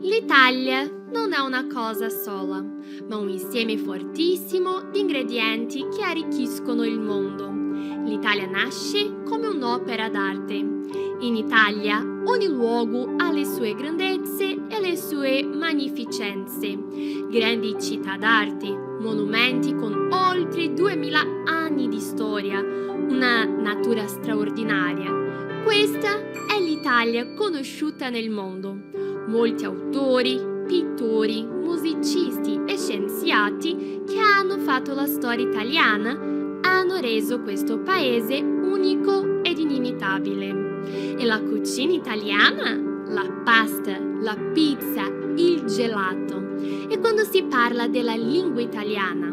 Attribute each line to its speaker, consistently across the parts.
Speaker 1: L'Italia non è una cosa sola, ma un insieme fortissimo di ingredienti che arricchiscono il mondo. L'Italia nasce come un'opera d'arte. In Italia ogni luogo ha le sue grandezze e le sue magnificenze. Grandi città d'arte, monumenti con oltre 2000 anni di storia, una natura straordinaria. Questa è l'Italia conosciuta nel mondo. Molti autori, pittori, musicisti e scienziati che hanno fatto la storia italiana hanno reso questo paese unico ed inimitabile. E la cucina italiana? La pasta, la pizza, il gelato. E quando si parla della lingua italiana,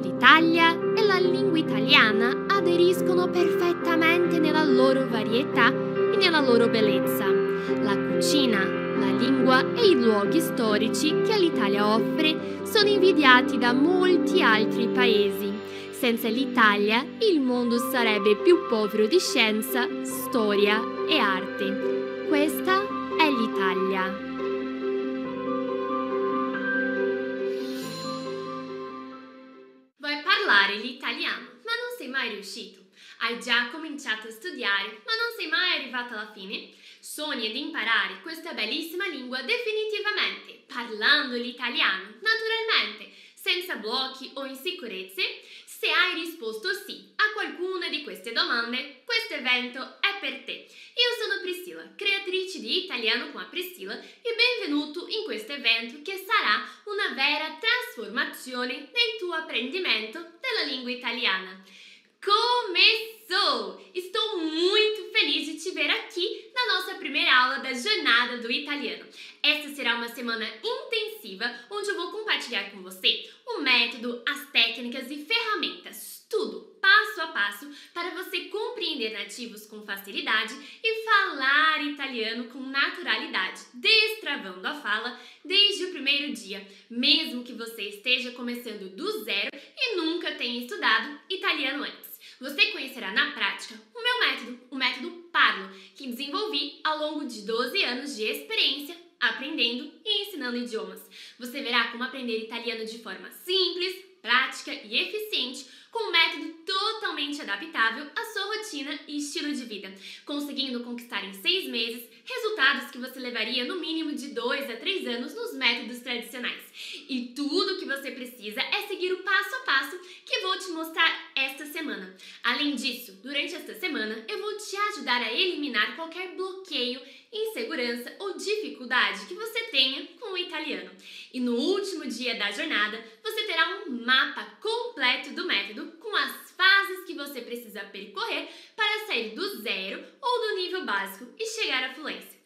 Speaker 1: l'Italia e la lingua italiana aderiscono perfettamente nella loro varietà e nella loro bellezza. La cucina, la lingua e i luoghi storici che l'Italia offre sono invidiati da molti altri paesi. Senza l'Italia il mondo sarebbe più povero di scienza, storia e arte. Questa è l'Italia. Vuoi parlare l'italiano, ma non sei mai riuscito? Hai già cominciato a studiare, ma non sei mai arrivato alla fine? Sogni di imparare questa bellissima lingua definitivamente, parlando l'italiano, naturalmente, senza blocchi o insicurezze? Se hai risposto sì a qualcuna di queste domande, questo evento è per te. Io sono Priscilla, creatrice di Italiano con Priscilla, e benvenuto in questo evento che sarà una vera trasformazione nel tuo apprendimento della lingua italiana. Começou! Estou muito feliz de te ver aqui na nossa primeira aula da Jornada do Italiano. Esta será uma semana intensiva onde eu vou compartilhar com você o método, as técnicas e ferramentas, tudo passo a passo para você compreender nativos com facilidade e falar italiano com naturalidade, destravando a fala desde o primeiro dia, mesmo que você esteja começando do zero e nunca tenha estudado italiano antes. Você conhecerá na prática o meu método, o método Parlo, que desenvolvi ao longo de 12 anos de experiência aprendendo e ensinando idiomas. Você verá como aprender italiano de forma simples, prática e eficiente, com um método totalmente adaptável à sua rotina e estilo de vida, conseguindo conquistar em 6 meses resultados que você levaria no mínimo de 2 a 3 anos nos métodos tradicionais. E tudo o que você precisa é seguir o passo a passo que vou te mostrar esta semana. Além disso, durante esta semana eu vou te ajudar a eliminar qualquer bloqueio, insegurança ou dificuldade que você tenha com o italiano. E no último dia da jornada, você terá um mapa completo do método com as fases que você precisa percorrer para sair do zero ou do nível básico e chegar à fluência.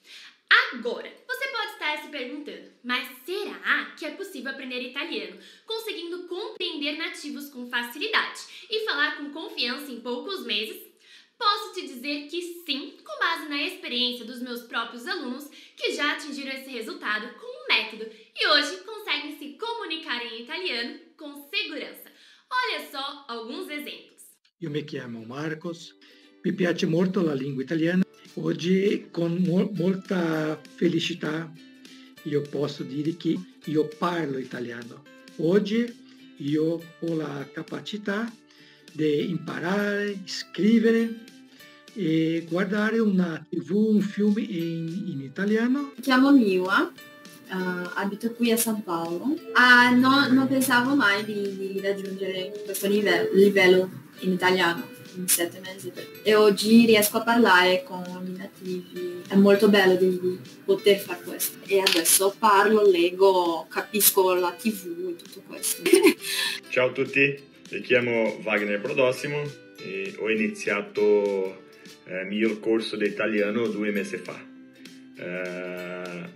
Speaker 1: Agora, você pode estar se perguntando, mas será que é possível aprender italiano conseguindo compreender nativos com facilidade e falar com confiança em poucos meses? Posso te dizer que sim, com base na experiência dos meus próprios alunos que já atingiram esse resultado com um método e hoje conseguem se comunicar em italiano com segurança. Olha só alguns exemplos.
Speaker 2: Io mi chiamo Marcos, mi piace molto la lingua italiana. Oggi con molta felicità io posso dire che io parlo italiano. Oggi io ho la capacità di imparare, scrivere e guardare una TV, un film in italiano.
Speaker 3: Mi chiamo Miwa, abito qui a San Paolo. Non pensavo mai di raggiungere questo livello in italiano in 7 mesi e oggi riesco a parlare con i nativi. È molto bello di poter fare questo. E adesso parlo, leggo, capisco la TV e tutto questo.
Speaker 4: Ciao a tutti, mi chiamo Wagner Prodosimo e ho iniziato il mio corso di italiano 2 mesi fa.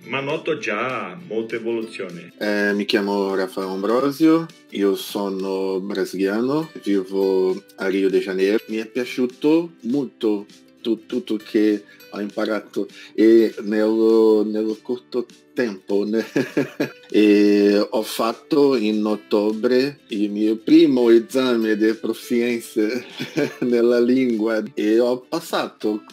Speaker 4: Ma noto già molta evoluzione.
Speaker 5: Mi chiamo Raffaele Ambrosio, io sono brasiliano, vivo a Rio de Janeiro. Mi è piaciuto molto tutto che ho imparato e nello corto tempo, né? E ho fatto in ottobre il mio primo esame di proficienza nella lingua e ho passato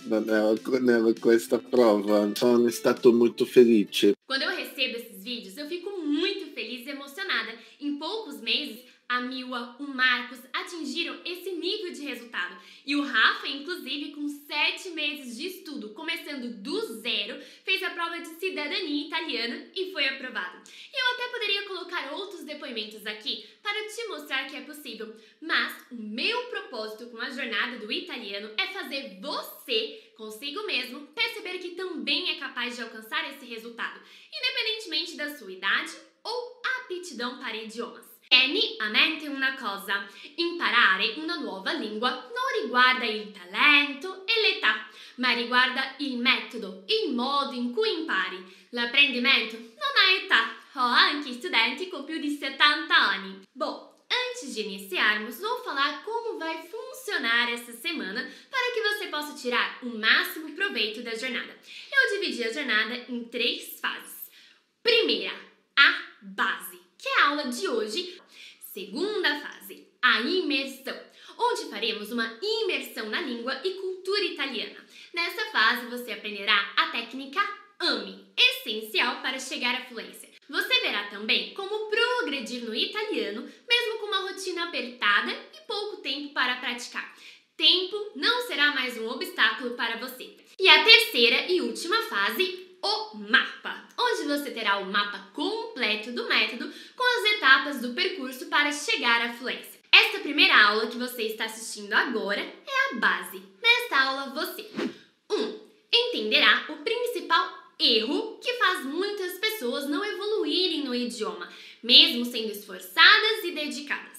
Speaker 5: questa prova. Sono stato molto felice.
Speaker 1: Quando eu recebo esses vídeos, eu fico muito feliz e emocionada. Em poucos meses, a Mila, o Marcos atingiram esse nível de resultado. E o Rafa, inclusive, com 7 meses de estudo, começando do zero, fez a prova de cidadania italiana e foi aprovado. E eu até poderia colocar outros depoimentos aqui para te mostrar que é possível. Mas o meu propósito com a jornada do italiano é fazer você, consigo mesmo, perceber que também é capaz de alcançar esse resultado, independentemente da sua idade ou aptidão para idiomas. Tieni a mente una cosa, imparare una nuova lingua non riguarda il talento e l'età, ma riguarda il metodo, il modo in cui impari. L'apprendimento non ha età, ho anche studenti com più di 70 anni. Bom, antes de iniciarmos, vou falar como vai funcionar essa semana para que você possa tirar o máximo proveito da jornada. Eu dividi a jornada em 3 fases. Primeira, a base, que é a aula de hoje. Segunda fase, a imersão, onde faremos uma imersão na língua e cultura italiana. Nessa fase, você aprenderá a técnica AME, essencial para chegar à fluência. Você verá também como progredir no italiano, mesmo com uma rotina apertada e pouco tempo para praticar. Tempo não será mais um obstáculo para você. E a terceira e última fase, o mapa, onde você terá o mapa completo do método com as etapas do percurso para chegar à fluência. Esta primeira aula que você está assistindo agora é a base. Nesta aula você entenderá o principal erro que faz muitas pessoas não evoluírem no idioma, mesmo sendo esforçadas e dedicadas.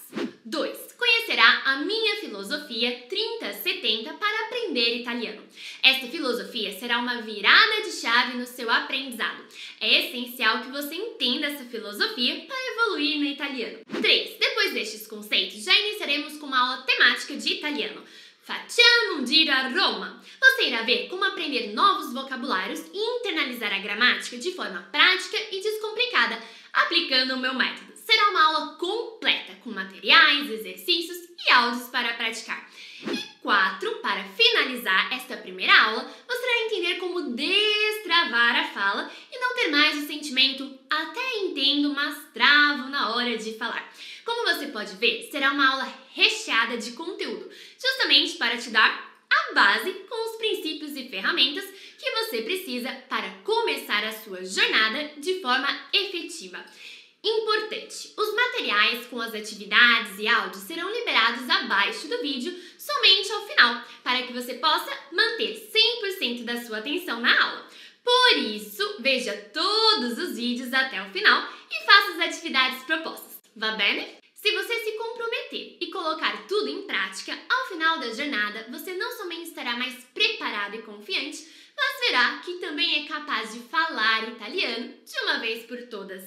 Speaker 1: 2. Conhecerá a minha filosofia 30-70 para aprender italiano. Esta filosofia será uma virada de chave no seu aprendizado. É essencial que você entenda essa filosofia para evoluir no italiano. 3. Depois destes conceitos, já iniciaremos com uma aula temática de italiano. Facciamo un giro a Roma! Você irá ver como aprender novos vocabulários e internalizar a gramática de forma prática e descomplicada, aplicando o meu método. Será uma aula completa, com materiais, exercícios e áudios para praticar. E 4, para finalizar esta primeira aula, você irá entender como destravar a fala e não ter mais o sentimento até entendo, mas travo na hora de falar. Como você pode ver, será uma aula recheada de conteúdo, justamente para te dar a base com os princípios e ferramentas que você precisa para começar a sua jornada de forma efetiva. Importante, os materiais com as atividades e áudios serão liberados abaixo do vídeo somente ao final, para que você possa manter 100% da sua atenção na aula. Por isso, veja todos os vídeos até o final e faça as atividades propostas. Va bene? Se você se comprometer e colocar tudo em prática, ao final da jornada, você não somente estará mais preparado e confiante, mas verá que também é capaz de falar italiano de uma vez por todas.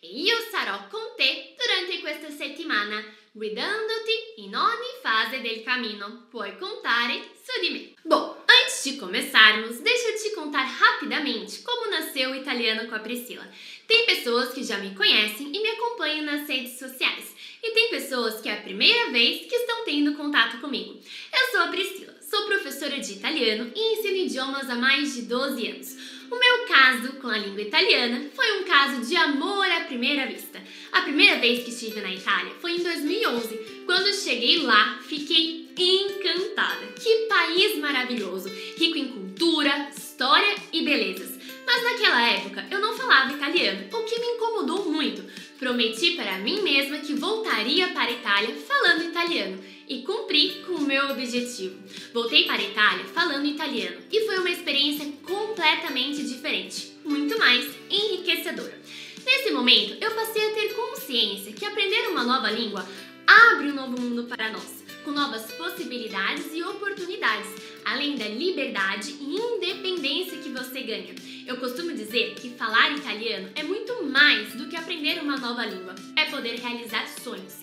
Speaker 1: E io sarò con te durante questa settimana, guidandoti in ogni fase del cammino. Puoi contare su di me. Bom, antes de começarmos, deixa eu te contar rapidamente como nasceu o Italiano com a Priscila. Tem pessoas que já me conhecem e me acompanham nas redes sociais. E tem pessoas que é a primeira vez que estão tendo contato comigo. Eu sou a Priscila, sou professora de italiano e ensino idiomas há mais de 12 anos. O meu caso com a língua italiana foi um caso de amor à primeira vista. A primeira vez que estive na Itália foi em 2011. Quando cheguei lá, fiquei encantada. Que país maravilhoso, rico em cultura, história e belezas. Mas naquela época eu não falava italiano, o que me incomodou muito. Prometi para mim mesma que voltaria para a Itália falando italiano e cumpri com o meu objetivo. Voltei para a Itália falando italiano e foi uma experiência completamente diferente, muito mais enriquecedora. Nesse momento, eu passei a ter consciência que aprender uma nova língua abre um novo mundo para nós, com novas possibilidades e oportunidades, além da liberdade e independência que você ganha. Eu costumo dizer que falar italiano é muito mais do que aprender uma nova língua, é poder realizar sonhos.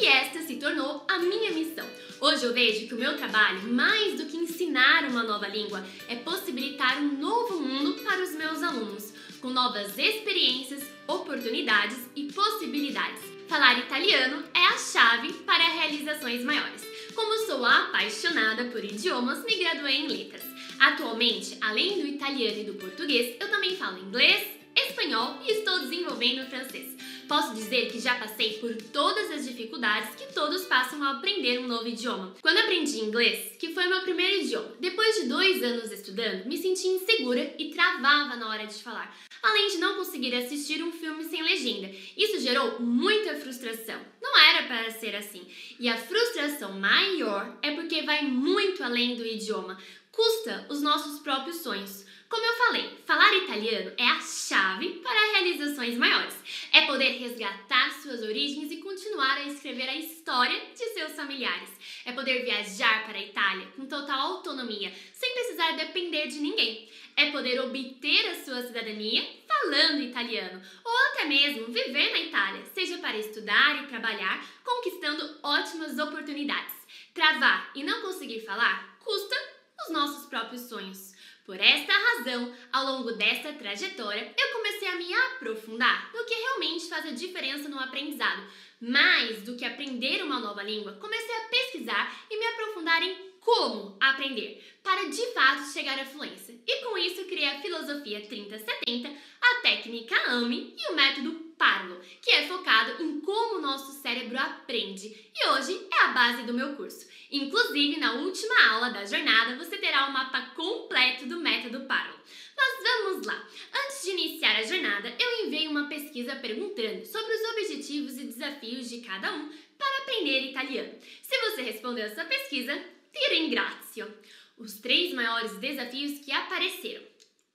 Speaker 1: e esta se tornou a minha missão. Hoje eu vejo que o meu trabalho, mais do que ensinar uma nova língua, é possibilitar um novo mundo para os meus alunos, com novas experiências, oportunidades e possibilidades. Falar italiano é a chave para realizações maiores. Como sou apaixonada por idiomas, me graduei em letras. Atualmente, além do italiano e do português, eu também falo inglês, espanhol e estou desenvolvendo francês. Posso dizer que já passei por todas as dificuldades que todos passam ao aprender um novo idioma. Quando aprendi inglês, que foi meu primeiro idioma, depois de 2 anos estudando, me senti insegura e travava na hora de falar, além de não conseguir assistir um filme sem legenda. Isso gerou muita frustração. Não era para ser assim. E a frustração maior é porque vai muito além do idioma. Custa os nossos próprios sonhos. Como eu falei, falar italiano é a chave para realizações maiores. É poder resgatar suas origens e continuar a escrever a história de seus familiares. É poder viajar para a Itália com total autonomia, sem precisar depender de ninguém. É poder obter a sua cidadania falando italiano, ou até mesmo viver na Itália, seja para estudar e trabalhar, conquistando ótimas oportunidades. Travar e não conseguir falar custa os nossos próprios sonhos. Por esta razão, ao longo desta trajetória, eu comecei a me aprofundar no que realmente faz a diferença no aprendizado. Mais do que aprender uma nova língua, comecei a pesquisar e me aprofundar em como aprender, para de fato chegar à fluência. E com isso criei a filosofia 3070, a técnica AME e o método Parlo, que é focado em como o nosso cérebro aprende. E hoje é a base do meu curso. Inclusive, na última aula da jornada, você terá o mapa completo do método Parlo. Mas vamos lá! Antes de iniciar a jornada, eu enviei uma pesquisa perguntando sobre os objetivos e desafios de cada um para aprender italiano. Se você respondeu essa pesquisa, ti ringrazio. Os 3 maiores desafios que apareceram.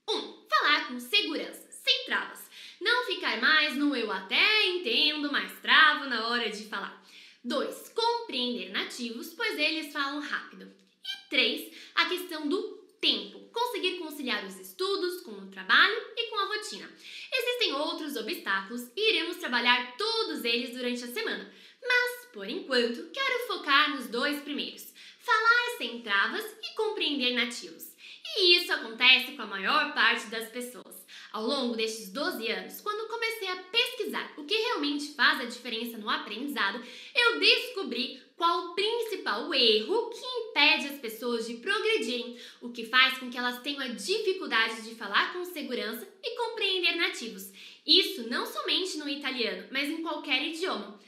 Speaker 1: 1. Falar com segurança, sem travas. Não ficar mais no eu até entendo, mas travo na hora de falar. 2. Compreender nativos, pois eles falam rápido. E 3. A questão do tempo. Conseguir conciliar os estudos com o trabalho e com a rotina. Existem outros obstáculos e iremos trabalhar todos eles durante a semana. Mas, por enquanto, quero focar nos 2 primeiros. Falar sem travas e compreender nativos. E isso acontece com a maior parte das pessoas. Ao longo destes 12 anos, quando comecei a pesquisar o que realmente faz a diferença no aprendizado, eu descobri qual o principal erro que impede as pessoas de progredirem, o que faz com que elas tenham a dificuldade de falar com segurança e compreender nativos. Isso não somente no italiano, mas em qualquer idioma.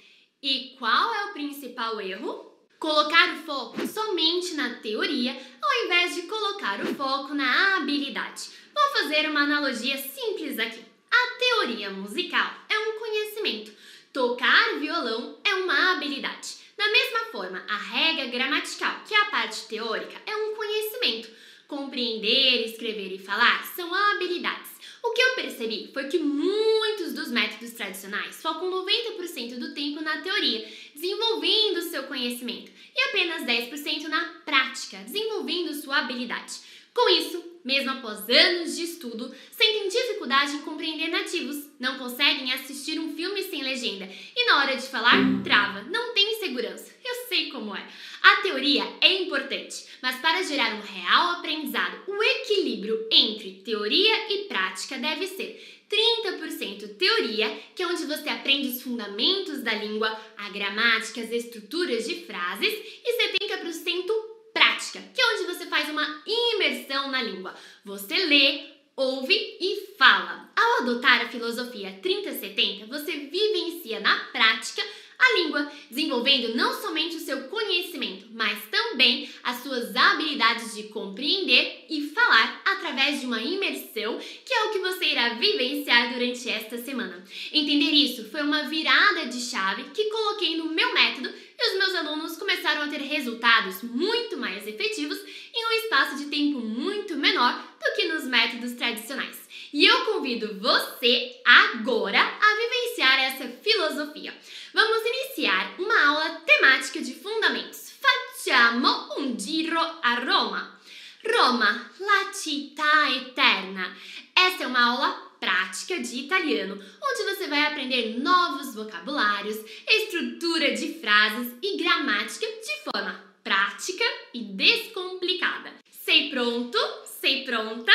Speaker 1: E qual é o principal erro? Colocar o foco somente na teoria, ao invés de colocar o foco na habilidade. Vou fazer uma analogia simples aqui. A teoria musical é um conhecimento. Tocar violão é uma habilidade. Da mesma forma, a regra gramatical, que é a parte teórica, é um conhecimento. Compreender, escrever e falar são habilidades. O que eu percebi foi que muitos dos métodos tradicionais focam 90% do tempo na teoria, desenvolvendo seu conhecimento, e apenas 10% na prática, desenvolvendo sua habilidade. Com isso, mesmo após anos de estudo, sentem dificuldade em compreender nativos, não conseguem assistir um filme sem legenda e na hora de falar, trava, não tem segurança. Eu sei como é. A teoria é importante, mas para gerar um real aprendizado, o equilíbrio entre teoria e prática deve ser 30% teoria, que é onde você aprende os fundamentos da língua, a gramática, as estruturas de frases, e 70% prática, que é onde você faz uma imersão na língua. Você lê, ouve e fala. Ao adotar a filosofia 3070, você vivencia na prática a língua, desenvolvendo não somente o seu conhecimento, mas também as suas habilidades de compreender e falar através de uma imersão, que é o que você irá vivenciar durante esta semana. Entender isso foi uma virada de chave que coloquei no meu método e os meus alunos começaram a ter resultados muito mais efetivos em um espaço de tempo muito menor do que nos métodos tradicionais. E eu convido você agora a vivenciar essa filosofia. Vamos iniciar uma aula temática de fundamentos. Facciamo un giro a Roma. Roma, la città eterna. Essa é uma aula prática de italiano, onde você vai aprender novos vocabulários, estrutura de frases e gramática de forma prática e descomplicada. Sei pronto? Sei pronta?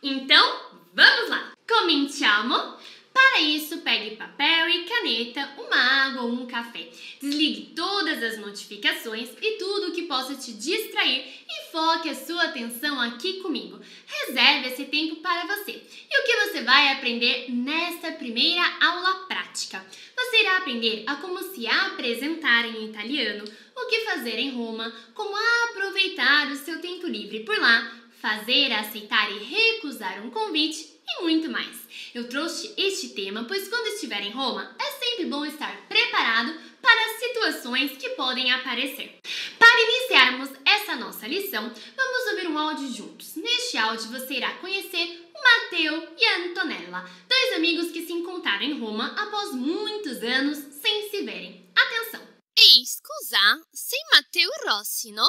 Speaker 1: Então, vamos lá! Cominciamo! Para isso, pegue papel e caneta, uma água ou um café. Desligue todas as notificações e tudo que possa te distrair e foque a sua atenção aqui comigo. Reserve esse tempo para você. E o que você vai aprender nesta primeira aula prática? Você irá aprender a como se apresentar em italiano, o que fazer em Roma, como aproveitar o seu tempo livre por lá, fazer, aceitar e recusar um convite e muito mais. Eu trouxe este tema pois quando estiver em Roma é sempre bom estar preparado para situações que podem aparecer. Para iniciarmos essa nossa lição, vamos ouvir um áudio juntos. Neste áudio você irá conhecer o Matteo e a Antonella, dois amigos que se encontraram em Roma após muitos anos sem se verem. Atenção!
Speaker 6: Ehi, scusa, sei Matteo Rossi, no?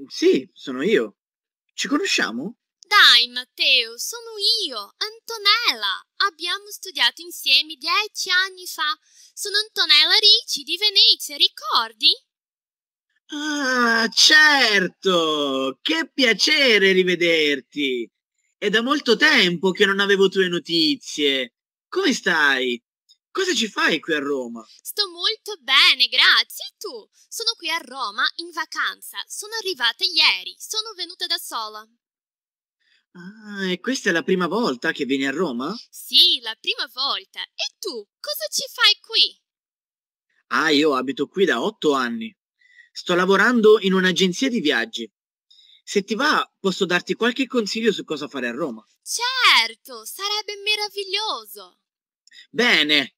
Speaker 7: Sì, sono io. Ci conosciamo?
Speaker 6: Dai, Matteo, sono io, Antonella. Abbiamo studiato insieme 10 anni fa. Sono Antonella Ricci di Venezia, ricordi?
Speaker 7: Ah, certo! Che piacere rivederti! È da molto tempo che non avevo tue notizie. Come stai? Cosa ci fai qui a Roma?
Speaker 6: Sto molto bene, grazie. E tu? Sono qui a Roma in vacanza. Sono arrivata ieri. Sono venuta da sola.
Speaker 7: Ah, e questa è la prima volta che vieni a Roma?
Speaker 6: Sì, la prima volta. E tu? Cosa ci fai qui?
Speaker 7: Ah, io abito qui da 8 anni. Sto lavorando in un'agenzia di viaggi. Se ti va, posso darti qualche consiglio su cosa fare a Roma.
Speaker 6: Certo, sarebbe meraviglioso.
Speaker 7: Bene,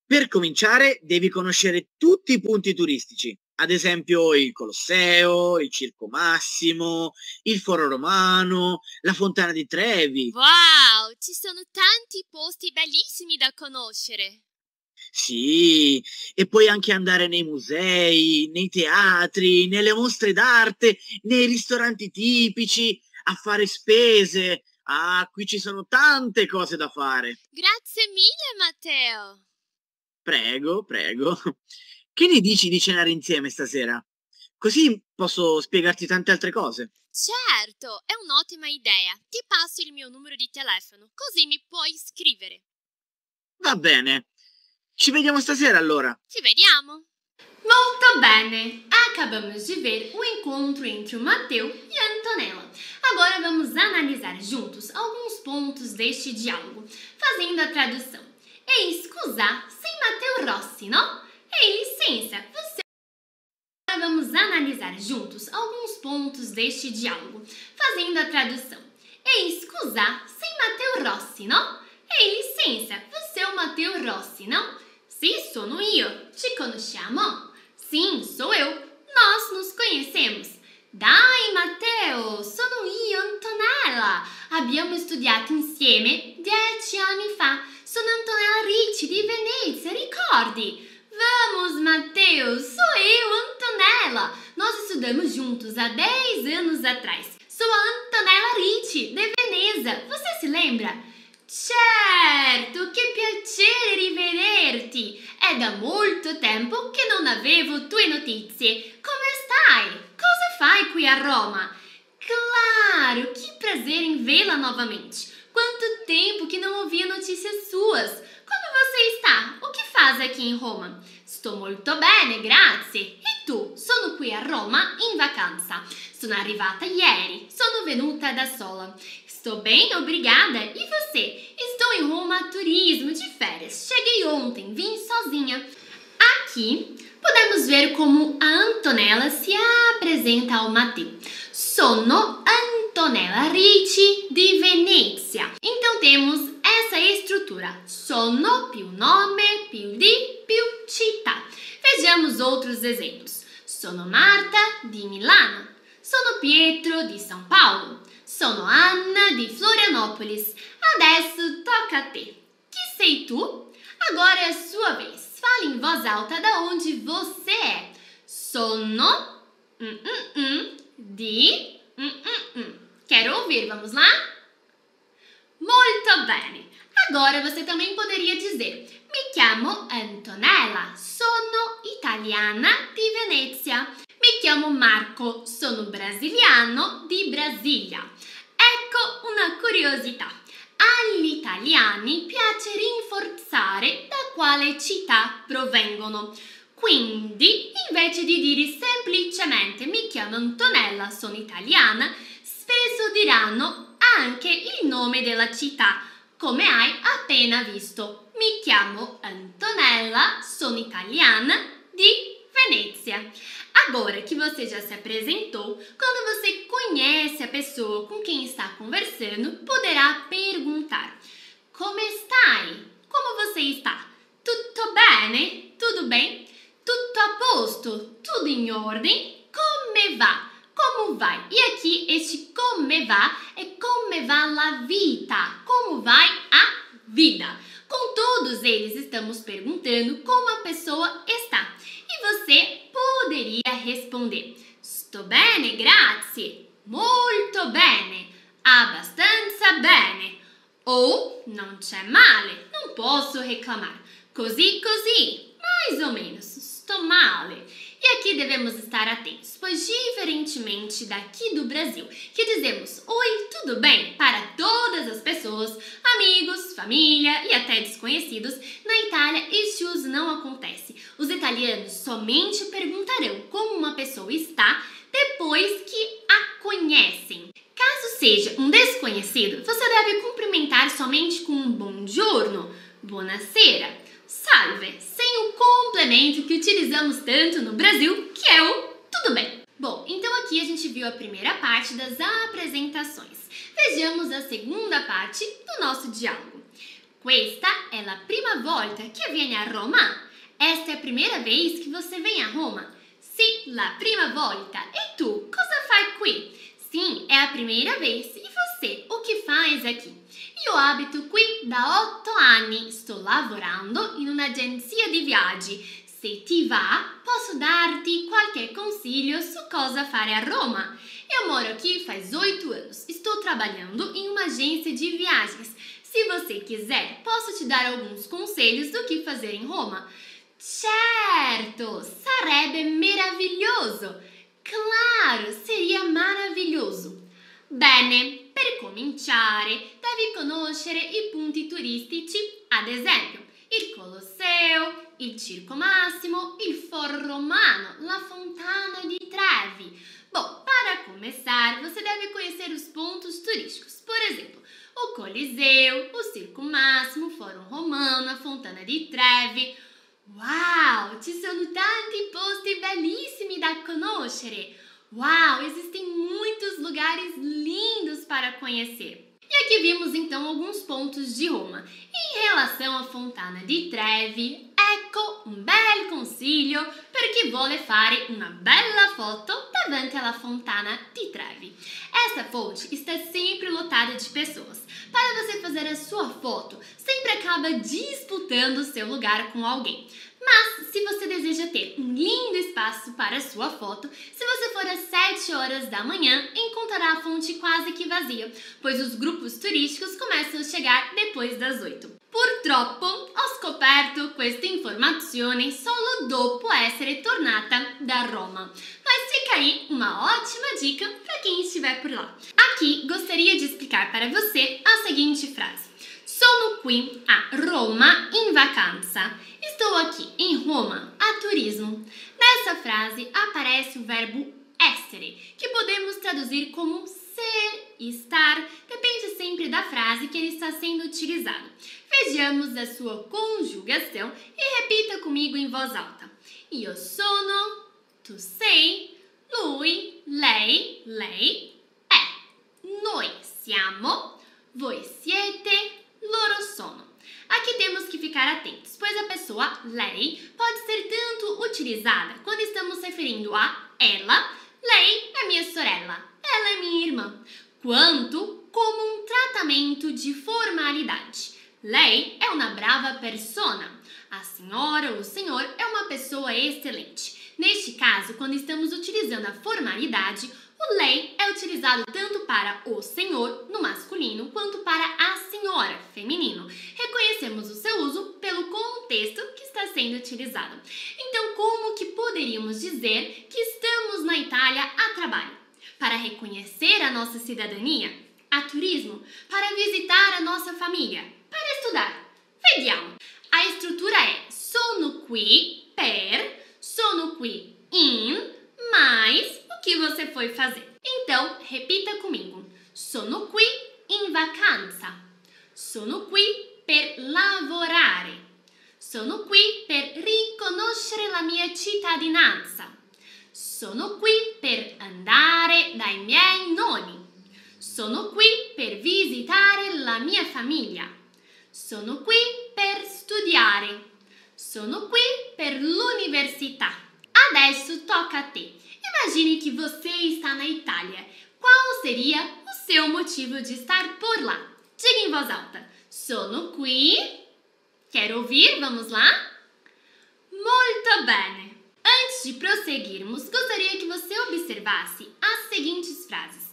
Speaker 7: per cominciare devi conoscere tutti i punti turistici. Ad esempio il Colosseo, il Circo Massimo, il Foro Romano, la Fontana di Trevi.
Speaker 6: Wow, ci sono tanti posti bellissimi da conoscere.
Speaker 7: Sì, e puoi anche andare nei musei, nei teatri, nelle mostre d'arte, nei ristoranti tipici, a fare spese. Ah, qui ci sono tante cose da fare.
Speaker 6: Grazie mille, Matteo.
Speaker 7: Prego, prego. Che ne dici di cenare insieme stasera? Così posso spiegarti tante altre cose.
Speaker 6: Certo, è un'ottima idea. Ti passo il mio numero di telefono, così mi puoi scrivere.
Speaker 7: Va bene. Ci vediamo stasera allora.
Speaker 6: Ci vediamo.
Speaker 1: Molto bene! Acabamos de ver o encontro entre o Matteo e a Antonella. Agora vamos analisar juntos alguns pontos deste diálogo, fazendo a tradução. Ehi, scusa, sei Matteo Rossi, no? Ei, licença, você... Agora vamos analisar juntos alguns pontos deste diálogo, fazendo a tradução. Ehi, scusa, sei Matteo Rossi, no? Ehi, licença, você é o Matteo Rossi, não? Sì, sono io. Ci conosciamo? Sim, sou eu. Nós nos conhecemos. Dai, Matteo, sono io, Antonella. Abbiamo studiato insieme 10 anni fa. Sono Antonella Ricci di Venezia, ricordi? Vamos, Matteo, sou eu, Antonella. Nós estudamos juntos há 10 anos atrás. Sou a Antonella Ricci, de Veneza. Você se lembra? Certo, che piacere rivederti! È da molto tempo che non avevo tue notizie. Come stai? Cosa fai qui a Roma? Claro, que prazer em vê-la novamente. Quanto tempo que não ouvia notícias suas. Como você está? O que faz aqui em Roma? Sto molto bene, grazie. E tu? Sono qui a Roma in vacanza. Sono arrivata ieri. Sono venuta da sola. Estou bem, obrigada. E você? Estou em Roma a turismo de férias. Cheguei ontem, vim sozinha. Aqui podemos ver como a Antonella se apresenta ao Matteo. Sono Antonella Ricci di Venezia. Então temos essa estrutura. Sono più nome, più di, più città. Vejamos outros exemplos. Sono Marta di Milano. Sono Pietro di São Paulo. Sono Anna di Florianópolis. Adesso tocca a te. Que sei tu? Agora é a sua vez. Fale em voz alta da onde você é. Sono di Quero ouvir, vamos lá? Molto bene! Agora você também poderia dizer: Mi chiamo Antonella, sono italiana di Venezia. Mi chiamo Marco, sono brasiliano di Brasília. Ecco una curiosità. Agli italiani piace rinforzare da quale città provengono. Quindi, invece di dire semplicemente mi chiamo Antonella, sono italiana, spesso diranno anche il nome della città, come hai appena visto. Mi chiamo Antonella, sono italiana di Venezia. Agora que você já se apresentou, quando você conhece a pessoa com quem está conversando, poderá perguntar: Come stai? Como você está? Tutto bene? Tudo bem? Tutto a posto? Tudo em ordem? Come va? Como vai? E aqui este come va é come va la vita. Como vai a vida? Com todos eles estamos perguntando como a pessoa está. E você poderia responder: Sto bene, grazie. Molto bene. Abbastanza bene. Ou non c'è male. Não posso reclamar. Così, così. Mais ou menos. Sto male. E aqui devemos estar atentos, pois diferentemente daqui do Brasil, que dizemos oi, tudo bem para todas as pessoas, amigos, família e até desconhecidos, na Itália este uso não acontece. Os italianos somente perguntarão como uma pessoa está depois que a conhecem. Caso seja um desconhecido, você deve cumprimentar somente com um buongiorno, buonasera, salve, sem o complemento que utilizamos tanto no Brasil, que é o tudo bem. Bom, então aqui a gente viu a primeira parte das apresentações. Vejamos a segunda parte do nosso diálogo. Questa è la prima volta che vieni a Roma? Esta é a primeira vez que você vem a Roma? Sì, la prima volta. E tu, cosa fai qui? Sim, é a primeira vez. E você, o que faz aqui? Io abito qui da 8 anni, sto lavorando in un'agenzia di viaggi. Se ti va, posso darti qualche consiglio su cosa fare a Roma. Eu moro aqui faz 8 anos, estou trabalhando em uma agência de viagens. Se você quiser, posso te dar alguns conselhos do que fazer em Roma. Certo, sarebbe meraviglioso. Claro, seria maravilhoso. Bene, per cominciare, devi conoscere i punti turistici, ad esempio, il Colosseo, il Circo Massimo, il Foro Romano, la Fontana di Trevi. Bom, para começar, você deve conhecer os pontos turísticos. Por exemplo, o Coliseu, o Circo Massimo, o Foro Romano, a Fontana di Trevi. Wow, ci sono tanti posti bellissimi da conoscere. Uau, existem muitos lugares lindos para conhecer. E aqui vimos então alguns pontos de Roma. Em relação à Fontana di Trevi, ecco un bel consiglio per chi vuole fare una bella foto davanti alla Fontana di Trevi. Essa fonte está sempre lotada de pessoas. Para você fazer a sua foto, sempre acaba disputando o seu lugar com alguém. Mas, se você deseja ter um lindo espaço para a sua foto, se você for às 7 horas da manhã, encontrará a fonte quase que vazia, pois os grupos turísticos começam a chegar depois das 8. Purtroppo, ho scoperto questa informazione solo dopo essere tornata da Roma. Mas fica aí uma ótima dica para quem estiver por lá. Aqui, gostaria de explicar para você a seguinte frase. Sono qui a Roma in vacanza. Estou aqui em Roma a turismo. Nessa frase aparece o verbo essere, que podemos traduzir como ser e estar, depende sempre da frase que ele está sendo utilizado. Vejamos a sua conjugação e repita comigo em voz alta. Io sono, tu sei, lui, lei, lei è. Noi siamo, voi siete, loro sono. Aqui temos que ficar atentos, pois a pessoa lei pode ser tanto utilizada quando estamos referindo a ela, lei é minha sorella, ela é minha irmã, quanto como um tratamento de formalidade. Lei é uma brava persona, a senhora ou o senhor é uma pessoa excelente. Neste caso, quando estamos utilizando a formalidade, O lei é utilizado tanto para o senhor, no masculino, quanto para a senhora, feminino. Reconhecemos o seu uso pelo contexto que está sendo utilizado. Então, como que poderíamos dizer que estamos na Itália a trabalho? Para reconhecer a nossa cidadania? A turismo? Para visitar a nossa família? Para estudar? Vediamo. A estrutura é sono qui per, sono qui in, mais o que você foi fazer. Então, repita comigo. Sono qui in vacanza. Sono qui per lavorare. Sono qui per riconoscere la mia cittadinanza. Sono qui per andare dai miei nonni. Sono qui per visitare la mia famiglia. Sono qui per studiare. Sono qui per l'università. Adesso tocca a te. Imagine que você está na Itália. Qual seria o seu motivo de estar por lá? Diga em voz alta. Sono qui. Quer ouvir? Vamos lá? Molto bene. Antes de prosseguirmos, gostaria que você observasse as seguintes frases.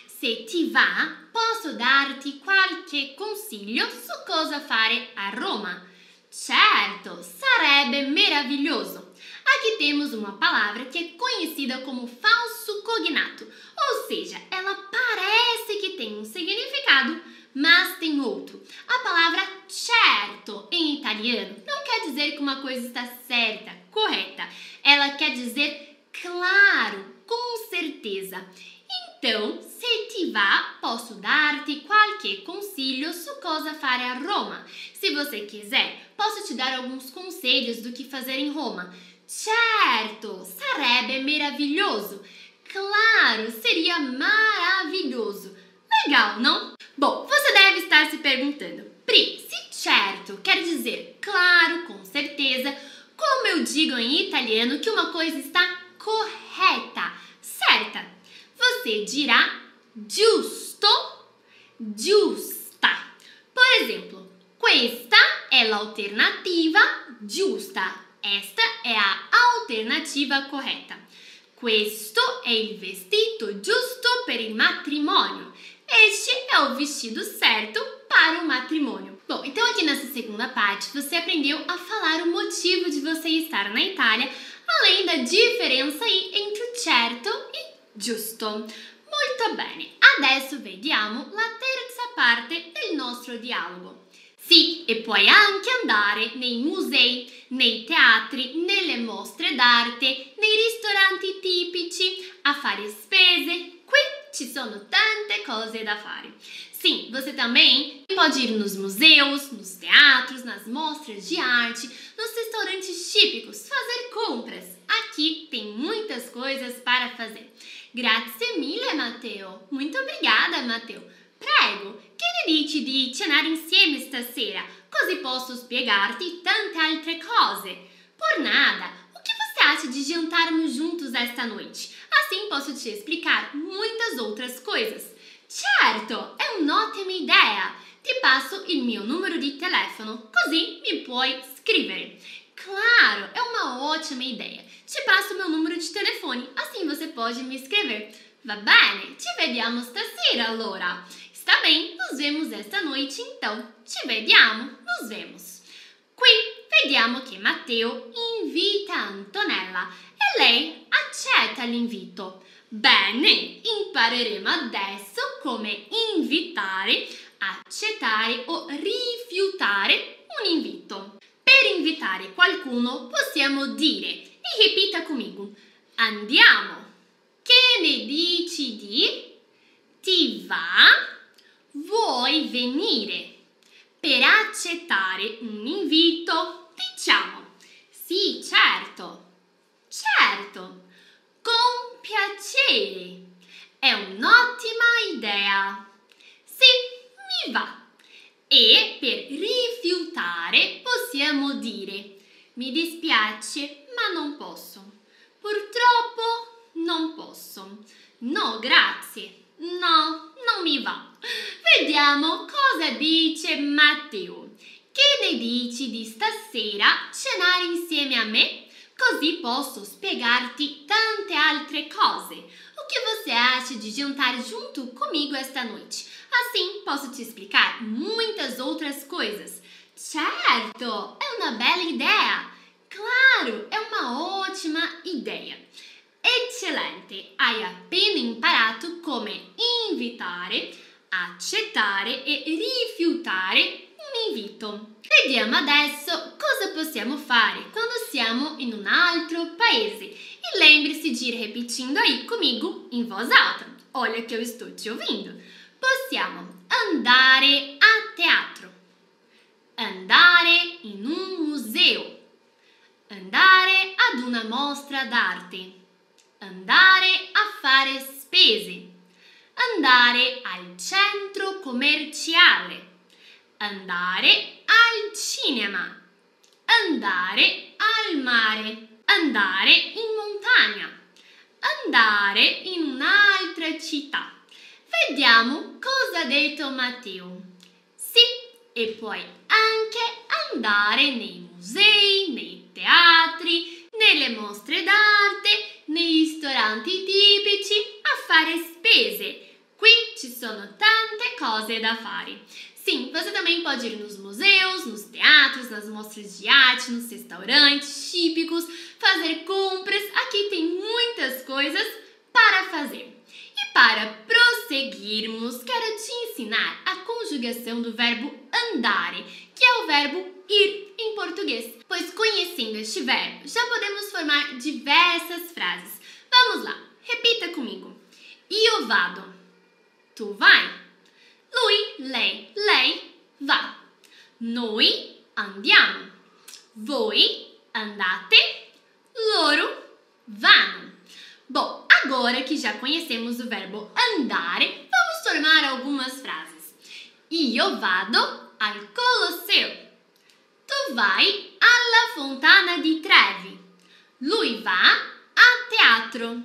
Speaker 1: Se ti va, posso darti qualche consiglio su cosa fare a Roma. Certo, sarebbe meraviglioso. Aqui temos uma palavra que é conhecida como falso cognato, ou seja, ela parece que tem um significado, mas tem outro. A palavra certo em italiano não quer dizer que uma coisa está certa, correta. Ela quer dizer claro, com certeza. Então, se ti va, posso dar-te qualche consiglio su cosa fare a Roma. Se você quiser, posso te dar alguns conselhos do que fazer em Roma. Certo, sarebbe meraviglioso. Claro, seria maravilhoso. Legal, não? Bom, você deve estar se perguntando, Pri, se certo quer dizer claro, com certeza, como eu digo em italiano que uma coisa está correta, certa? Você dirá giusto, giusta. Por exemplo, questa è l'alternativa giusta. Esta è a alternativa correta. Questo è il vestito giusto per il matrimonio. Este é o vestido certo para o matrimônio. Bom, então aqui nessa segunda parte você aprendeu a falar o motivo de você estar na Itália, além da diferença aí entre certo e giusto. Molto bene. Adesso vediamo la terza parte del nostro dialogo. Sì, e puoi anche andare nei musei, nei teatri, nelle mostre d'arte, nei ristoranti tipici, a fare spese. Qui ci sono tante cose da fare. Sim, você também pode ir nos museus, nos teatros, nas mostras de arte, nos restaurantes típicos, fazer compras. Aqui tem muitas coisas para fazer. Grazie mille, Matteo. Muito obrigada, Matteo. Prego, che ne dici di cenare insieme stasera? Così posso spiegarti tante altre cose. Por nada. O que você acha de jantarmos juntos esta noite? Assim posso te explicar muitas outras coisas. Certo, è un'ottima idea. Ti passo il mio numero di telefono, così mi puoi scrivere. Claro, é uma ótima ideia. Te passo meu número de telefone, assim você pode me escrever. Va bene, ci vediamo stasera allora. Está bem, nos vemos esta noite então. Ci vediamo, nos vemos. Qui vediamo che Matteo invita Antonella e lei accetta l'invito. Bene, impareremo adesso come invitare, accettare o rifiutare un invito. Per invitare qualcuno possiamo dire, e ripeta comigo, andiamo. Che ne dici di? Ti va? Vuoi venire? Per accettare un invito diciamo, sì, certo, certo, con piacere, è un'ottima idea, sì, mi va. E per rifiutare possiamo dire, mi dispiace ma non posso, purtroppo non posso, no grazie, no, non mi va. Vediamo cosa dice Matteo. Che ne dici di stasera cenare insieme a me? così posso spiegarti tante altre cose. O que você acha de jantar junto comigo esta noite? Assim posso te explicar muitas outras coisas. Certo, é uma bela ideia. Claro, é uma ótima ideia. Eccellente, hai appena imparato come invitare, accettare e rifiutare un invito. Vediamo adesso cosa possiamo fare quando siamo in un altro paese. E lembre-se de ir repetindo aí comigo em voz alta. Olha que eu estou te ouvindo. Possiamo andare a teatro, andare in un museo, andare ad una mostra d'arte, andare a fare spese, andare al centro commerciale, andare al cinema, andare al mare, andare in montagna, andare in un'altra città. Vediamo cosa ha detto Matteo. Sì, e puoi anche andare nei musei, nei teatri, nelle mostre d'arte, nei ristoranti tipici, a fare spese. Qui ci sono tante cose da fare. Sim, você também pode ir nos museus, nos teatros, nas mostras de arte, nos restaurantes típicos, fazer compras. Aqui tem muitas coisas para fazer. E para prosseguirmos, quero te ensinar a conjugação do verbo andare, que é o verbo ir em português. Pois conhecendo este verbo, já podemos formar diversas frases. Vamos lá, repita comigo. Io vado. Tu vai. Lui, lei va. Noi andiamo. Voi andate. Loro vanno. Bom, agora que já conhecemos o verbo andare, vamos formar algumas frases. Io vado al Colosseo. Tu vai alla Fontana di Trevi. Lui va a teatro.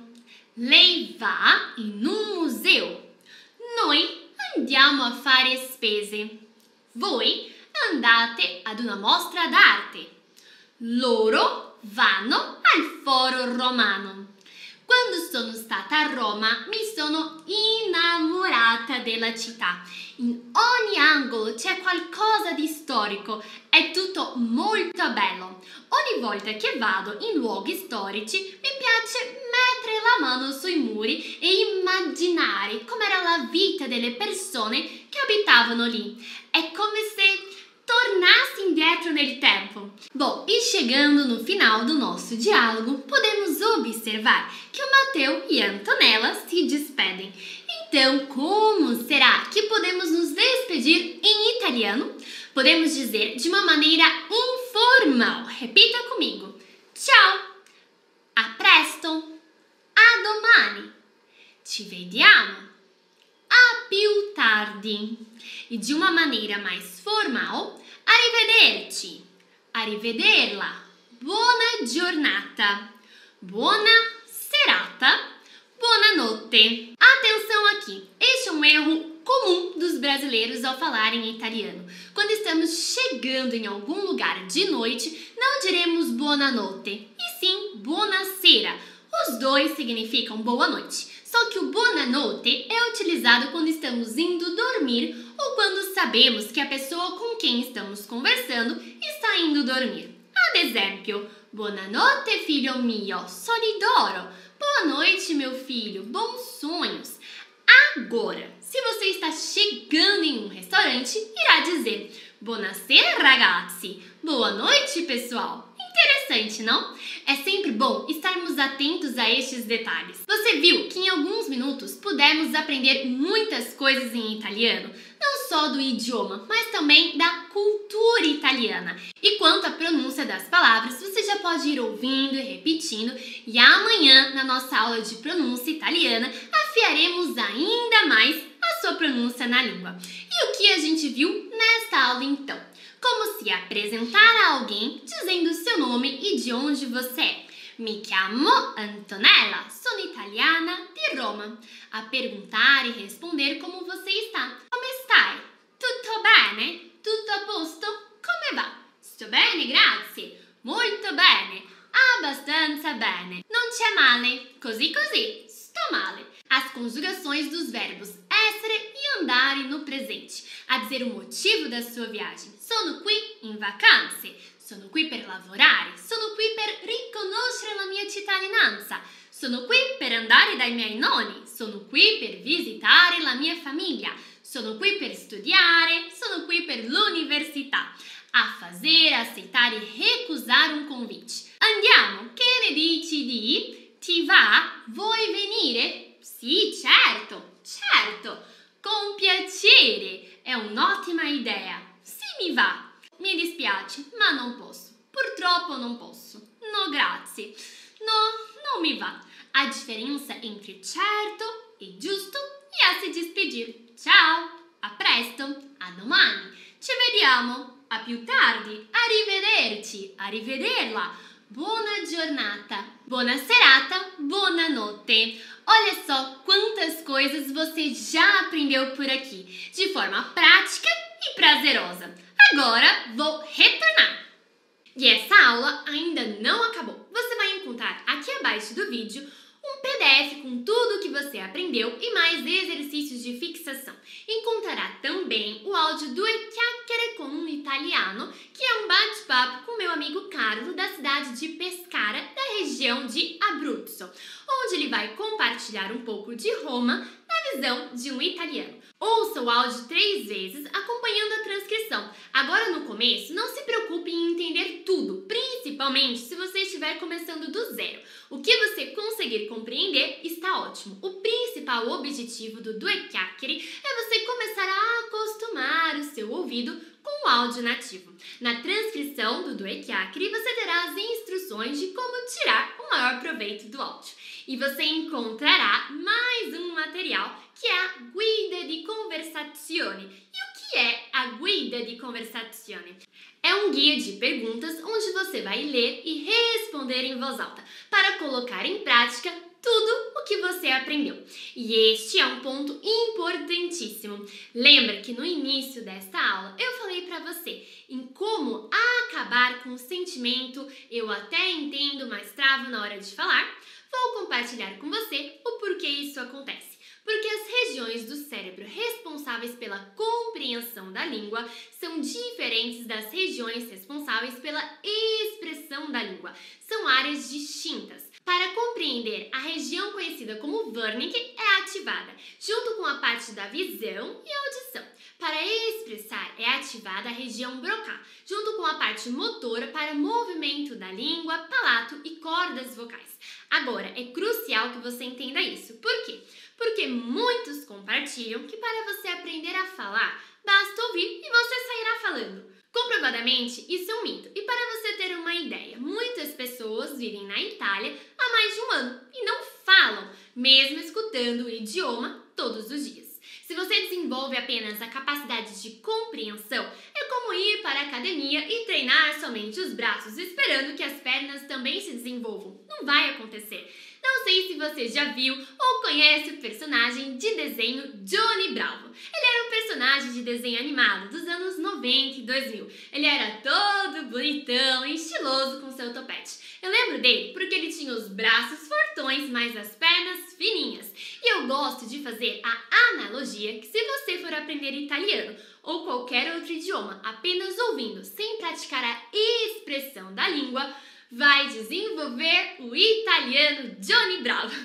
Speaker 1: Lei va in un museo. Noi andiamo a fare spese. Voi andate ad una mostra d'arte. Loro vanno al Foro Romano. Quando sono stata a Roma mi sono innamorata della città. In ogni angolo c'è qualcosa di storico, è tutto molto bello. Ogni volta che vado in luoghi storici mi piace mettere la mano sui muri e immaginare com'era la vita delle persone che abitavano lì. È come se tornasse indietro nel tempo. Bom, e chegando no final do nosso diálogo, podemos observar que o Matteo e a Antonella se despedem. Então, como será que podemos nos despedir em italiano? Podemos dizer de uma maneira informal. Repita comigo. Ciao, a presto, a domani, ci vediamo, a più tardi. E de uma maneira mais formal, arrivederci, arrivederla, buona giornata, buona serata, buonanotte. Atenção aqui, este é um erro comum dos brasileiros ao falar em italiano. Quando estamos chegando em algum lugar de noite, não diremos buonanotte, e sim buonasera. Os dois significam boa noite. Só que o buonanotte é utilizado quando estamos indo dormir ou quando sabemos que a pessoa com quem estamos conversando está indo dormir. Ad esempio, buonanotte filho mio, sonidoro. Boa noite, meu filho, bons sonhos. Agora, se você está chegando em um restaurante, irá dizer buonasera ragazzi, boa noite, pessoal. Interessante, não? É sempre bom estarmos atentos a estes detalhes. Você viu que em alguns minutos pudemos aprender muitas coisas em italiano, não só do idioma, mas também da cultura italiana. E quanto à pronúncia das palavras, você já pode ir ouvindo e repetindo, e amanhã, na nossa aula de pronúncia italiana, afiaremos ainda mais a sua pronúncia na língua. E o que a gente viu nesta aula então? Como se apresentar a alguém dizendo seu nome e de onde você é. Mi chiamo Antonella, sono italiana di Roma. A perguntar e responder como você está. Come stai? Tutto bene? Tutto a posto? Come va? Sto bene, grazie. Molto bene. Abbastanza bene, non c'è male, così così, sto male. As conjugações dos verbos essere e andare no presente, a dizer o motivo da sua viagem. Sono qui in vacanze, sono qui per lavorare, sono qui per riconoscere la mia cittadinanza, sono qui per andare dai miei nonni, sono qui per visitare la mia famiglia, sono qui per studiare, sono qui per l'università. A fazer, aceitar e recusar um convite. Andiamo, che ne dici di? Ti va? Vuoi venire? Sì, certo, certo, con piacere, è un'ottima idea. Sì, mi va. Mi dispiace, ma non posso. Purtroppo non posso. No, grazie. No, non mi va. A diferença entre certo e giusto e a se despedir. Ciao, a presto, a domani. Ci vediamo. A più tardi, arrivederci, arrivederla, buona giornata, buona serata, buonanotte. Olha só quantas coisas você já aprendeu por aqui, de forma prática e prazerosa. Agora vou retornar. E essa aula ainda não acabou. Você vai encontrar aqui abaixo do vídeo um PDF com tudo o que você aprendeu e mais exercícios de fixação. Encontrará também o áudio do E Chiacchiere con un Italiano, que é um bate-papo com meu amigo Carlo, da cidade de Pescara, da região de Abruzzo, onde ele vai compartilhar um pouco de Roma na visão de um italiano. Ouça o áudio 3 vezes, acompanhando a transcrição. Agora, no começo, não se preocupe em entender tudo, principalmente se você estiver começando do zero. O que você conseguir compreender está ótimo. O principal objetivo do Due Chiacchiere é você começar a acostumar o seu ouvido com o áudio nativo. Na transcrição do Due Chiacchiere, você terá as instruções de como tirar o maior proveito do áudio. E você encontrará mais um material, que é a Guida di Conversazione. E o que é a Guida di Conversazione? É um guia de perguntas onde você vai ler e responder em voz alta, para colocar em prática tudo o que você aprendeu. E este é um ponto importantíssimo. Lembra que no início desta aula eu falei para você em como acabar com o sentimento "eu até entendo, mas travo na hora de falar"? Vou compartilhar com você o porquê isso acontece. Porque as regiões do cérebro responsáveis pela compreensão da língua são diferentes das regiões responsáveis pela expressão da língua. São áreas distintas. Para compreender, a região conhecida como Wernicke é ativada, junto com a parte da visão e audição. Para expressar, é ativada a região Broca, junto com a parte motora para movimento da língua, palato e cordas vocais. Agora, é crucial que você entenda isso. Por quê? Porque muitos compartilham que para você aprender a falar, basta ouvir e você sairá falando. Comprovadamente, isso é um mito. E para você ter uma ideia, muitas pessoas vivem na Itália há mais de um ano e não falam, mesmo escutando o idioma todos os dias. Se você desenvolve apenas a capacidade de compreensão, é como ir para a academia e treinar somente os braços, esperando que as pernas também se desenvolvam. Não vai acontecer. Não sei se você já viu ou conhece o personagem de desenho Johnny Bravo. Ele era um personagem de desenho animado dos anos 90 e 2000. Ele era todo bonitão e estiloso com seu topete. Eu lembro dele porque ele tinha os braços fortões, mas as pernas fininhas. E eu gosto de fazer a analogia que se você for aprender italiano ou qualquer outro idioma apenas ouvindo, sem praticar a expressão da língua, vai desenvolver o italiano Johnny Bravo.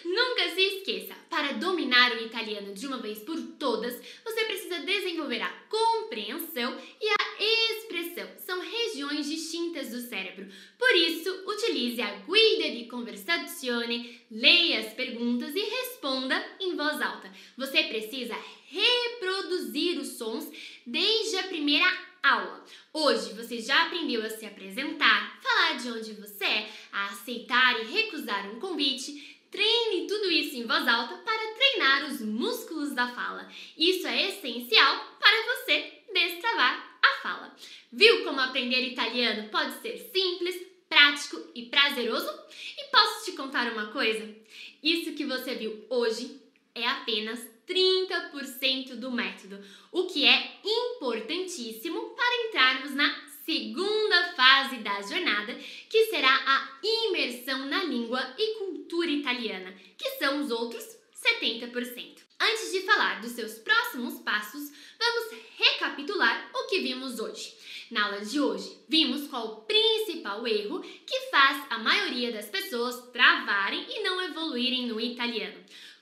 Speaker 1: Nunca se esqueça, para dominar o italiano de uma vez por todas, você precisa desenvolver a compreensão e a expressão. São regiões distintas do cérebro. Por isso, utilize a Guida di Conversazione, leia as perguntas e responda em voz alta. Você precisa reproduzir os sons desde a primeira aula. Hoje você já aprendeu a se apresentar, falar de onde você é, a aceitar e recusar um convite. Treine tudo isso em voz alta para treinar os músculos da fala. Isso é essencial para você destravar a fala. Viu como aprender italiano pode ser simples, prático e prazeroso? E posso te contar uma coisa? Isso que você viu hoje é apenas 30% do método, o que é importantíssimo para entrarmos na segunda fase fase da jornada, que será a imersão na língua e cultura italiana, que são os outros 70%. Antes de falar dos seus próximos passos, vamos recapitular o que vimos hoje. Na aula de hoje, vimos qual o principal erro que faz a maioria das pessoas travarem e não evoluírem no italiano.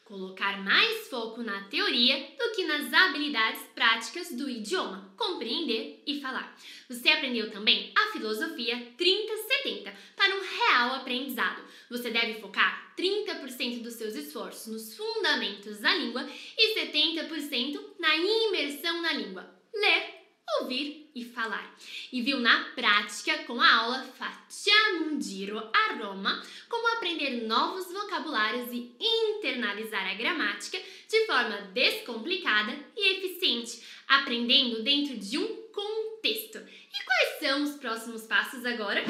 Speaker 1: Colocar mais foco na teoria do que nas habilidades práticas do idioma, compreender e falar. Você aprendeu também a filosofia 30-70 para um real aprendizado. Você deve focar 30% dos seus esforços nos fundamentos da língua e 70% na imersão na língua. Ler, ouvir e falar. E viu na prática com a aula Facciamo un giro a Roma como aprender novos vocabulários e internalizar a gramática de forma descomplicada e eficiente, aprendendo dentro de um contexto. E quais são os próximos passos agora?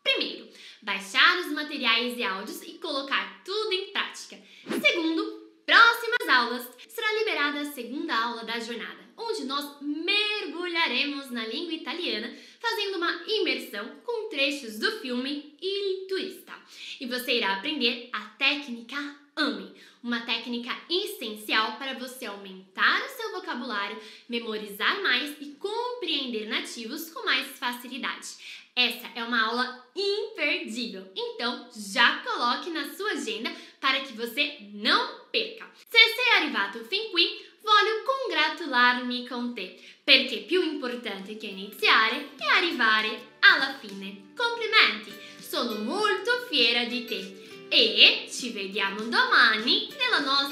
Speaker 1: Primeiro, baixar os materiais e áudios e colocar tudo em prática. Segundo, próximas aulas será liberada a segunda aula da jornada, onde nós mergulharemos na língua italiana, fazendo uma imersão com trechos do filme Il Turista. E você irá aprender a técnica AME, uma técnica essencial para você aumentar o seu vocabulário, memorizar mais e compreender nativos com mais facilidade. Essa é uma aula imperdível, então já coloque na sua agenda para que você não perca. Se sei arrivato fin qui, voglio congratularmi con te, perché più importante che iniziare è arrivare alla fine. Complimenti, sono molto fiera di te e ci vediamo domani nella nostra